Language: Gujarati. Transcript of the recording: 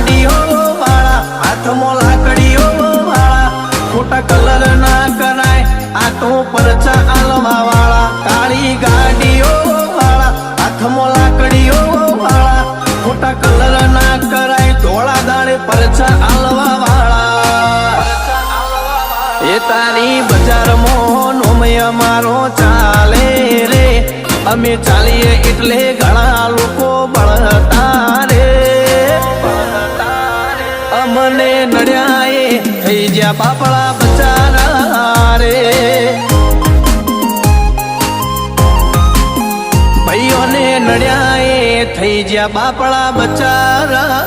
ગાડીઓ વાળા, હાથમાં લાકડીઓ વાળા, ખોટા કલર ના કરાય આ તો પરચા આલવા વાળા. કાળી ગાડીઓ વાળા, હાથમાં લાકડીઓ વાળા, ખોટા કલર ના કરાય ધોળા દાડે પરચા આલવા વાળા. એ તારી બજારમાં નોમય મારો ચાલે રે, અમે ચાલીએ એટલે ઘણા લોકો બળતા રે. અમને નડ્યા એ થઈ જ્યાં બાપડા બચારા રે. ભાઈઓને નડ્યા એ થઈ જ્યાં બાપડા બચારા